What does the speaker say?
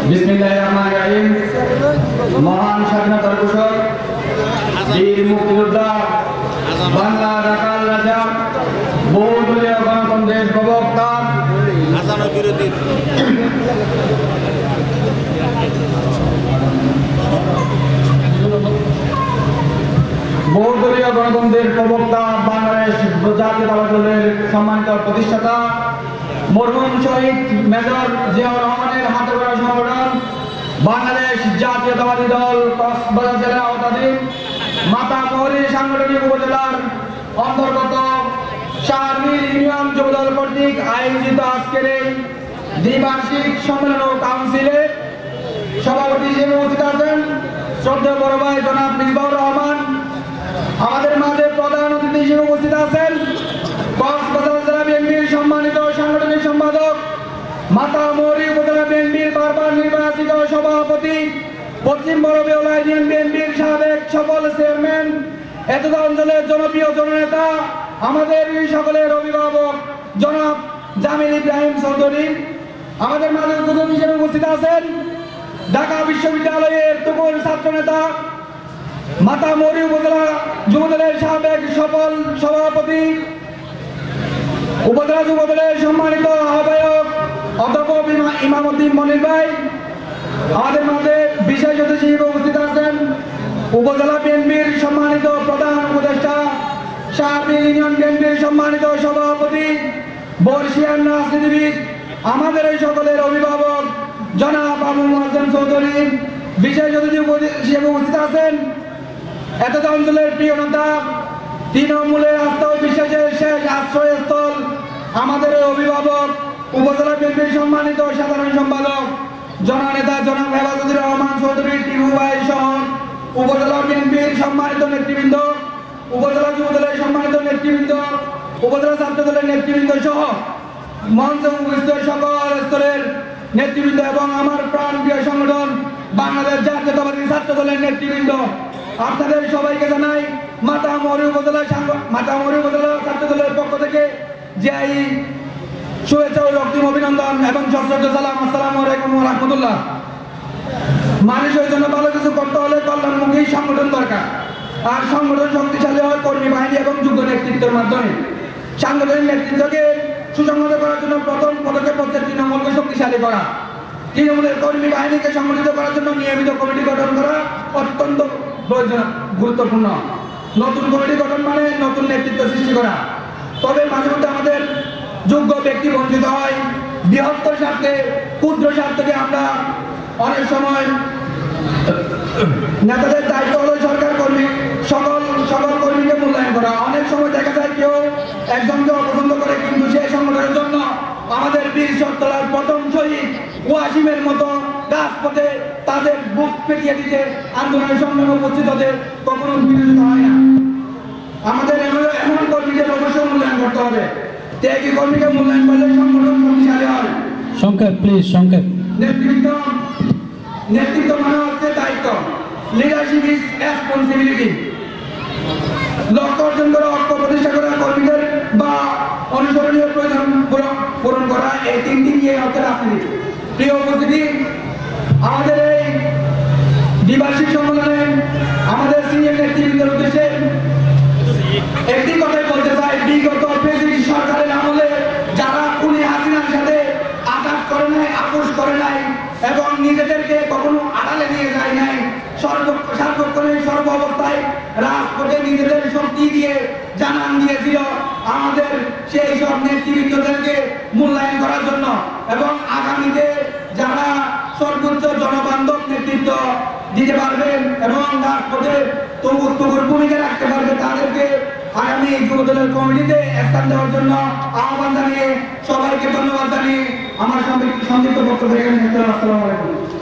বিসমিল্লাহিররহমানিররহিম। মহান স্বাধীনতার ঘোষক বীর মুক্তিযোদ্ধা বাংলা রাখাল রাজা বহুদলীয় গণতন্ত্রের প্রবক্তা বহুদলীয় গণতন্ত্রের প্রবক্তা বাংলাদেশ জাতীয়তাবাদী দলের সম্মানিত প্রতিষ্ঠাতা মরহুম শহীদ মেজর জিয়াউর রহমানের হাতে গড়া সংগঠন বাংলাদেশ জাতীয়তাবাদী দল কক্সবাজার জেলা আওতাধীন মাতামুহুরী সাংগঠনিক উপজেলার অন্তর্গত শাহমীর ইউনিয়ন যুবদল কর্তৃক আয়োজিত আজকের এই দ্বিবার্ষিক সম্মেলন ও কাউন্সিলে সভাপতি হিসেবে উপস্থিত আছেন শ্রদ্ধেয় বড় ভাই জনাব মিসবাহুর রহমান। আমাদের মাঝে প্রধান অতিথি হিসেবে উপস্থিত আছেন কক্সবাজার জেলা বিএনপির সম্মানিত সাংগঠনিক সম্পাদক, মাতামুহুরী উপজেলা বিএনপির বারবার নির্বাচিত সভাপতি, পশ্চিম বড় বেওলা ইউনিয়ন বিএনপির সাবেক সফল চেয়ারম্যান, এতদ অঞ্চলের জনপ্রিয় জননেতা, আমাদের সকলের অভিভাবক জনাব জামিল ইব্রাহিম চৌধুরী। আমাদের মাঝে অতিথি হিসেবে উপস্থিত আছেন ঢাকা বিশ্ববিদ্যালয়ের তুমুল ছাত্র নেতা, মাতামুহুরী উপজেলা যুবদলের সাবেক সফল সভাপতি, উপজেলা যুবদলের সম্মানিত আহ্বায়ক অধ্যাপক ইমামউদ্দিন মনির ভাই। আমাদের মাঝে বিশেষ অতিথি হিসেবে উপস্থিত আছেন উপজেলা বিএনপির সম্মানিত প্রধান উপদেষ্টা, শাহমীর ইউনিয়ন বিএনপির সম্মানিত সভাপতি, বর্ষিয়ান রাজনীতিবিদ, আমাদের এই সকলের অভিভাবক জনাব আবুল মোয়াজ্জেম চৌধুরী। বিশেষ অতিথি হিসেবে উপস্থিত আছেন এতদ অঞ্চলের প্রিয় নেতা, তৃণমূলের আস্থা ও বিশ্বাসের শেষ আশ্রয়স্থল, আমাদের অভিভাবক উপজেলা বিএনপির সম্মানিত সাধারণ সম্পাদক জননেতা জনাব হেফাজতুর রহমান চৌধুরী টিপু ভাই সহ উপজেলা বিএনপির সম্মানিত নেতৃবৃন্দ, উপজেলা যুবদলের সম্মানিত নেতৃবৃন্দ, উপজেলা ছাত্র দলের নেতৃবৃন্দ সহ মঞ্চ উপস্থিত সকল স্তরের নেতৃবৃন্দ এবং আমার প্রাণপ্রিয় সংগঠন বাংলাদেশ জাতীয়তাবাদী ছাত্র দলের নেতৃবৃন্দ, আপনাদের সবাইকে জানাই মাতামুহুরী উপজেলা ছাত্র দলের পক্ষ থেকে যাই শুভেচ্ছা ও রক্তিম অভিনন্দন এবং সশ্রদ্ধ সালাম। আসসালামু আলাইকুম ওয়া রাহমাতুল্লাহ। মানুষের জন্য ভালো কিছু করতে হলে কল্যাণমুখী সংগঠন দরকার, আর সংগঠন শক্তিশালী হয় কর্মী বাহিনী এবং যোগ্য নেতৃত্বের মাধ্যমে। সাংগঠনিক নেতৃত্বকে সুসংহত করার জন্য প্রথম পদক্ষেপ হচ্ছে তৃণমূলকে শক্তিশালী করা। তৃণমূলের কর্মী বাহিনীকে সংগঠিত করার জন্য নিয়মিত কমিটি গঠন করা অত্যন্ত প্রয়োজন, গুরুত্বপূর্ণ। নতুন কমিটি গঠন মানে নতুন নেতৃত্ব সৃষ্টি করা। তবে মাঝে মধ্যে আমাদের যোগ্য ব্যক্তি বঞ্চিত হয়, বৃহত্তর স্বার্থে ক্ষুদ্র স্বার্থকে আমরা অনেক সময় নেতাদের দায়িত্ব হলো সরকার কর্মী সকল কর্মীকে মূল্যায়ন করা। অনেক সময় দেখা যায় কেউ একজনকে অপছন্দ করে, কিন্তু সেই সংগঠনের জন্য আমাদের বীর সত্তলার প্রথম শহীদ ওয়াসিমের মতো রাজপথে তাদের বুক পেটিয়ে দিতে আন্দোলনের সংগ্রামে উপস্থিত হতে কখনো বিরোধিতা হয় না। আমাদের এমন কর্মীদের অবশ্যই মূল্যায়ন করতে হবে। ত্যাগী কর্মীকে মূল্যায়ন করলে সংগঠন শক্তিশালী হয়। সংক্ষেপ প্লিজ, সংক্ষেপ। নেতৃত্ব মানে হচ্ছে দায়িত্ব, লিডারশিপ ইজ রেসপন্সিবিলিটি। লক্ষ্য অর্জন করা, ঐক্য প্রতিষ্ঠা করা, কর্মীদের বা অনুসরণীয় প্রয়োজন পূরণ করা, এই তিনটি নিয়ে হচ্ছে রাজনীতি। প্রিয় উপস্থিতি, আমাদের এই দ্বিবার্ষিক সম্মেলনে আমাদের সিনিয়র নেতৃবৃন্দের উদ্দেশ্যে একটি কথাই বলতে চাই, বিগত প্রেসিডেন্ট সরকারের আমলে যারা খুনি হাসিনার সাথে আঘাত করে নাই, আপোষ করে নাই এবং নিজেদেরকে কখনো আড়ালে নিয়ে যায় নাই, সার্বক্ষণিক সর্ব অবস্থায় রাজপথে নিজেদের শক্তি দিয়ে জানান দিয়েছিল আমাদের সেই সব নেতৃবৃন্দদেরকে মূল্যায়ন করার জন্য এবং আগামীতে যারা সর্বোচ্চ জনবান্ধব নেতৃত্ব দিতে পারবেন এবং রাজপথে তবুর ভূমিকা রাখতে পারবে তাদেরকে আগামী যুবদলের কমিটিতে স্থান দেওয়ার জন্য আহ্বান জানিয়ে সবাইকে ধন্যবাদ জানিয়ে আমার সংক্ষিপ্ত বক্তব্য এখানে শেষ করলাম। আসসালামু আলাইকুম।